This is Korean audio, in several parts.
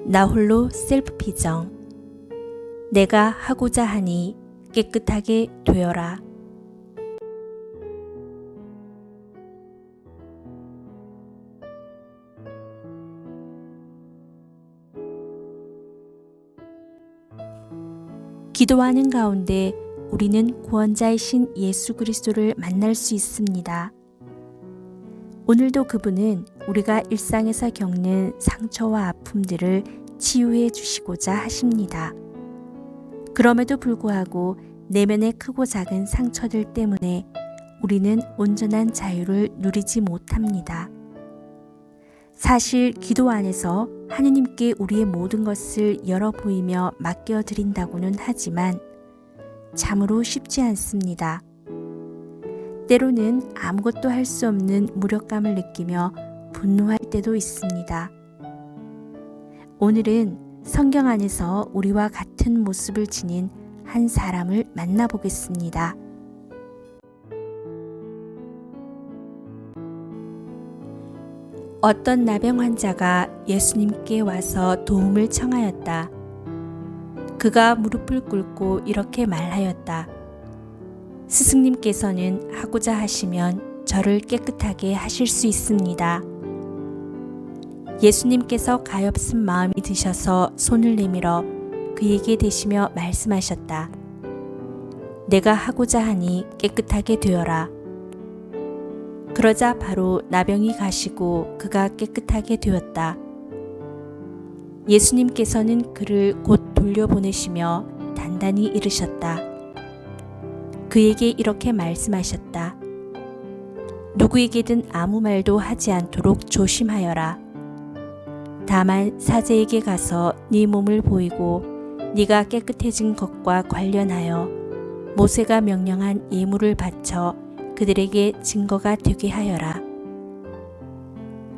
나 홀로 셀프 피정. 내가 하고자 하니 깨끗하게 되어라. 기도하는 가운데 우리는 구원자이신 예수 그리스도를 만날 수 있습니다. 오늘도 그분은 우리가 일상에서 겪는 상처와 아픔들을 치유해 주시고자 하십니다. 그럼에도 불구하고 내면의 크고 작은 상처들 때문에 우리는 온전한 자유를 누리지 못합니다. 사실 기도 안에서 하느님께 우리의 모든 것을 열어 보이며 맡겨 드린다고는 하지만 참으로 쉽지 않습니다. 때로는 아무것도 할 수 없는 무력감을 느끼며 분노할 때도 있습니다. 오늘은 성경 안에서 우리와 같은 모습을 지닌 한 사람을 만나보겠습니다. 어떤 나병 환자가 예수님께 와서 도움을 청하였다. 그가 무릎을 꿇고 이렇게 말하였다. 스승님께서는 하고자 하시면 저를 깨끗하게 하실 수 있습니다. 예수님께서 가엾은 마음이 드셔서 손을 내밀어 그에게 대시며 말씀하셨다. 내가 하고자 하니 깨끗하게 되어라. 그러자 바로 나병이 가시고 그가 깨끗하게 되었다. 예수님께서는 그를 곧 돌려보내시며 단단히 이르셨다. 그에게 이렇게 말씀하셨다. 누구에게든 아무 말도 하지 않도록 조심하여라. 다만 사제에게 가서 네 몸을 보이고 네가 깨끗해진 것과 관련하여 모세가 명령한 예물을 바쳐 그들에게 증거가 되게 하여라.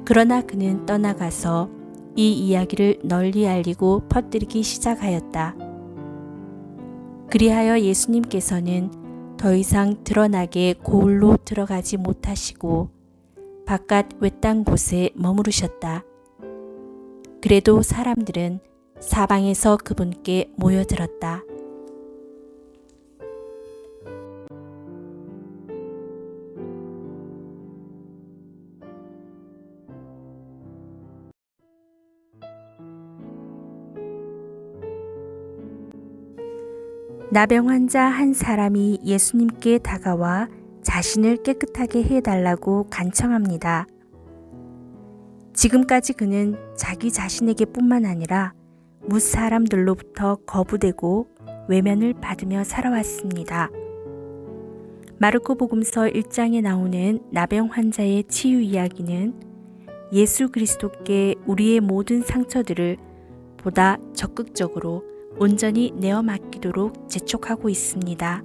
그러나 그는 떠나가서 이 이야기를 널리 알리고 퍼뜨리기 시작하였다. 그리하여 예수님께서는 더 이상 드러나게 고을로 들어가지 못하시고 바깥 외딴 곳에 머무르셨다. 그래도 사람들은 사방에서 그분께 모여들었다. 나병 환자 한 사람이 예수님께 다가와 자신을 깨끗하게 해달라고 간청합니다. 지금까지 그는 자기 자신에게 뿐만 아니라 무사람들로부터 거부되고 외면을 받으며 살아왔습니다. 마르코 복음서 1장에 나오는 나병 환자의 치유 이야기는 예수 그리스도께 우리의 모든 상처들을 보다 적극적으로 온전히 내어 맡기도록 재촉하고 있습니다.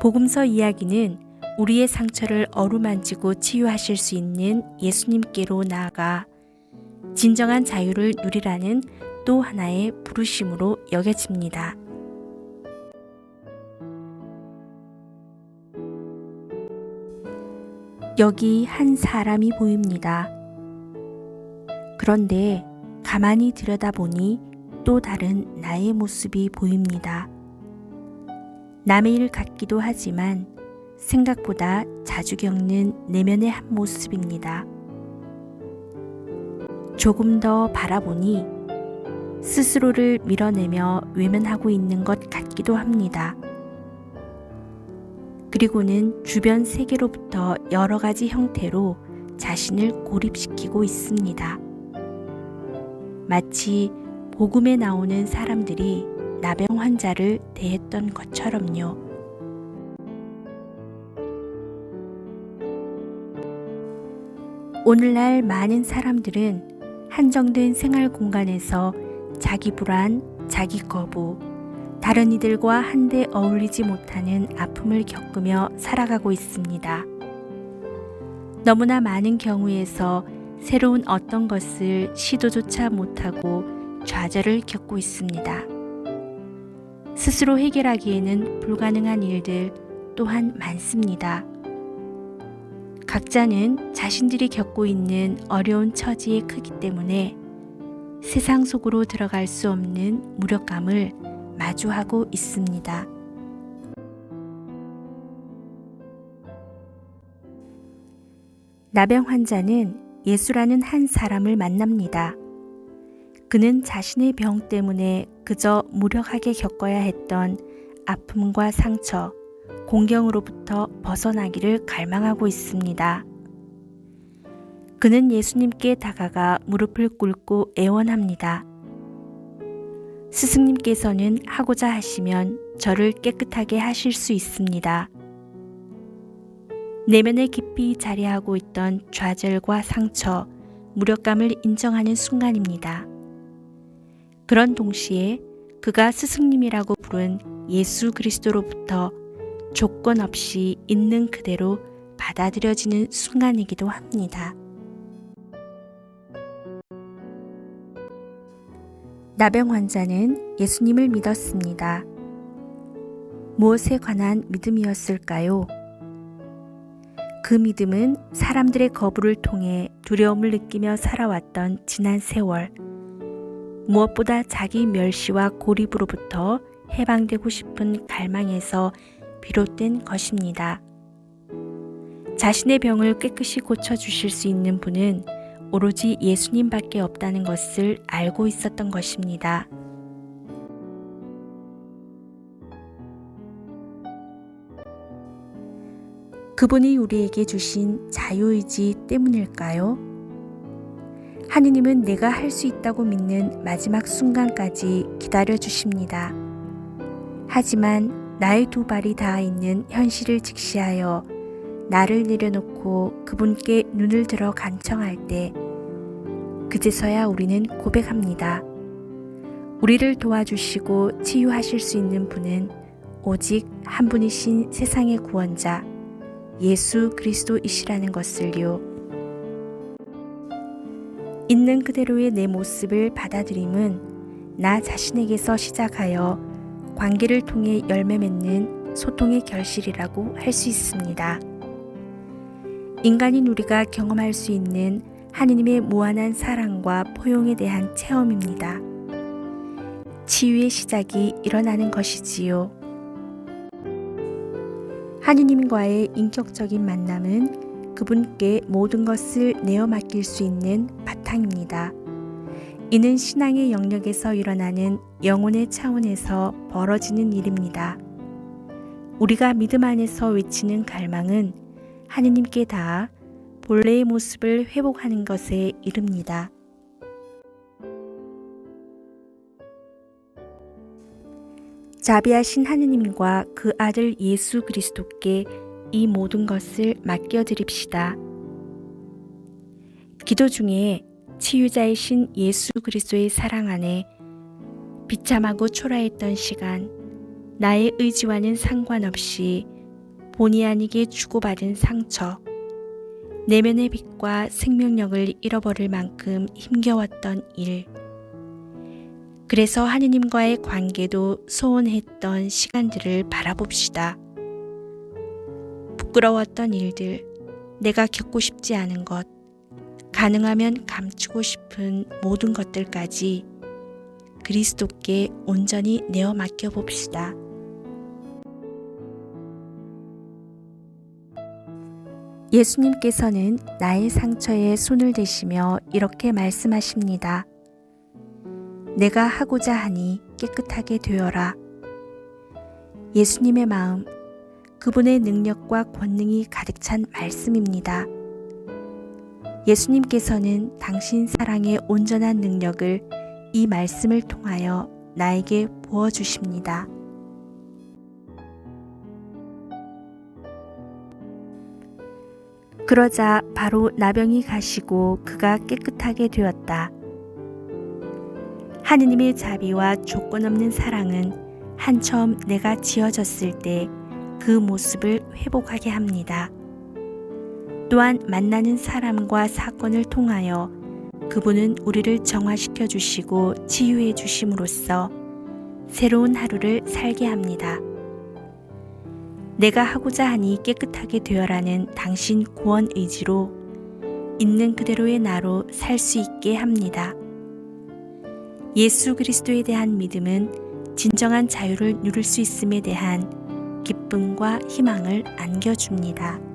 복음서 이야기는 우리의 상처를 어루만지고 치유하실 수 있는 예수님께로 나아가 진정한 자유를 누리라는 또 하나의 부르심으로 여겨집니다. 여기 한 사람이 보입니다. 그런데 가만히 들여다보니 또 다른 나의 모습이 보입니다. 남의 일 같기도 하지만 생각보다 자주 겪는 내면의 한 모습입니다. 조금 더 바라보니 스스로를 밀어내며 외면하고 있는 것 같기도 합니다. 그리고는 주변 세계로부터 여러 가지 형태로 자신을 고립시키고 있습니다. 마치 복음에 나오는 사람들이 나병 환자를 대했던 것처럼요. 오늘날 많은 사람들은 한정된 생활 공간에서 자기 불안, 자기 거부, 다른 이들과 한데 어울리지 못하는 아픔을 겪으며 살아가고 있습니다. 너무나 많은 경우에서 새로운 어떤 것을 시도조차 못하고 좌절을 겪고 있습니다. 스스로 해결하기에는 불가능한 일들 또한 많습니다. 각자는 자신들이 겪고 있는 어려운 처지의 크기 때문에 세상 속으로 들어갈 수 없는 무력감을 마주하고 있습니다. 나병 환자는 예수라는 한 사람을 만납니다. 그는 자신의 병 때문에 그저 무력하게 겪어야 했던 아픔과 상처, 공경으로부터 벗어나기를 갈망하고 있습니다. 그는 예수님께 다가가 무릎을 꿇고 애원합니다. 스승님께서는 하고자 하시면 저를 깨끗하게 하실 수 있습니다. 내면에 깊이 자리하고 있던 좌절과 상처, 무력감을 인정하는 순간입니다. 그런 동시에 그가 스승님이라고 부른 예수 그리스도로부터 조건 없이 있는 그대로 받아들여지는 순간이기도 합니다. 나병 환자는 예수님을 믿었습니다. 무엇에 관한 믿음이었을까요? 그 믿음은 사람들의 거부를 통해 두려움을 느끼며 살아왔던 지난 세월, 무엇보다 자기 멸시와 고립으로부터 해방되고 싶은 갈망에서 비롯된 것입니다. 자신의 병을 깨끗이 고쳐주실 수 있는 분은 오로지 예수님밖에 없다는 것을 알고 있었던 것입니다. 그분이 우리에게 주신 자유의지 때문일까요? 하느님은 내가 할 수 있다고 믿는 마지막 순간까지 기다려 주십니다. 하지만 나의 두 발이 닿아 있는 현실을 직시하여 나를 내려놓고 그분께 눈을 들어 간청할 때 그제서야 우리는 고백합니다. 우리를 도와주시고 치유하실 수 있는 분은 오직 한 분이신 세상의 구원자 예수 그리스도이시라는 것을요. 있는 그대로의 내 모습을 받아들임은 나 자신에게서 시작하여 관계를 통해 열매 맺는 소통의 결실이라고 할 수 있습니다. 인간인 우리가 경험할 수 있는 하느님의 무한한 사랑과 포용에 대한 체험입니다. 치유의 시작이 일어나는 것이지요. 하느님과의 인격적인 만남은 그분께 모든 것을 내어 맡길 수 있는 바탕입니다. 이는 신앙의 영역에서 일어나는 영혼의 차원에서 벌어지는 일입니다. 우리가 믿음 안에서 외치는 갈망은 하느님께 닿아 본래의 모습을 회복하는 것에 이릅니다. 자비하신 하느님과 그 아들 예수 그리스도께 이 모든 것을 맡겨드립시다. 기도 중에 치유자이신 예수 그리스도의 사랑 안에 비참하고 초라했던 시간, 나의 의지와는 상관없이 본의 아니게 주고받은 상처, 내면의 빛과 생명력을 잃어버릴 만큼 힘겨웠던 일, 그래서 하느님과의 관계도 소원했던 시간들을 바라봅시다. 부끄러웠던 일들, 내가 겪고 싶지 않은 것, 가능하면 감추고 싶은 모든 것들까지 그리스도께 온전히 내어 맡겨봅시다. 예수님께서는 나의 상처에 손을 대시며 이렇게 말씀하십니다. 내가 하고자 하니 깨끗하게 되어라. 예수님의 마음, 그분의 능력과 권능이 가득 찬 말씀입니다. 예수님께서는 당신 사랑의 온전한 능력을 이 말씀을 통하여 나에게 부어주십니다. 그러자 바로 나병이 가시고 그가 깨끗하게 되었다. 하느님의 자비와 조건 없는 사랑은 한처음 내가 지어졌을 때 그 모습을 회복하게 합니다. 또한 만나는 사람과 사건을 통하여 그분은 우리를 정화시켜 주시고 치유해 주심으로써 새로운 하루를 살게 합니다. 내가 하고자 하니 깨끗하게 되어라는 당신 구원 의지로 있는 그대로의 나로 살 수 있게 합니다. 예수 그리스도에 대한 믿음은 진정한 자유를 누릴 수 있음에 대한 기쁨과 희망을 안겨줍니다.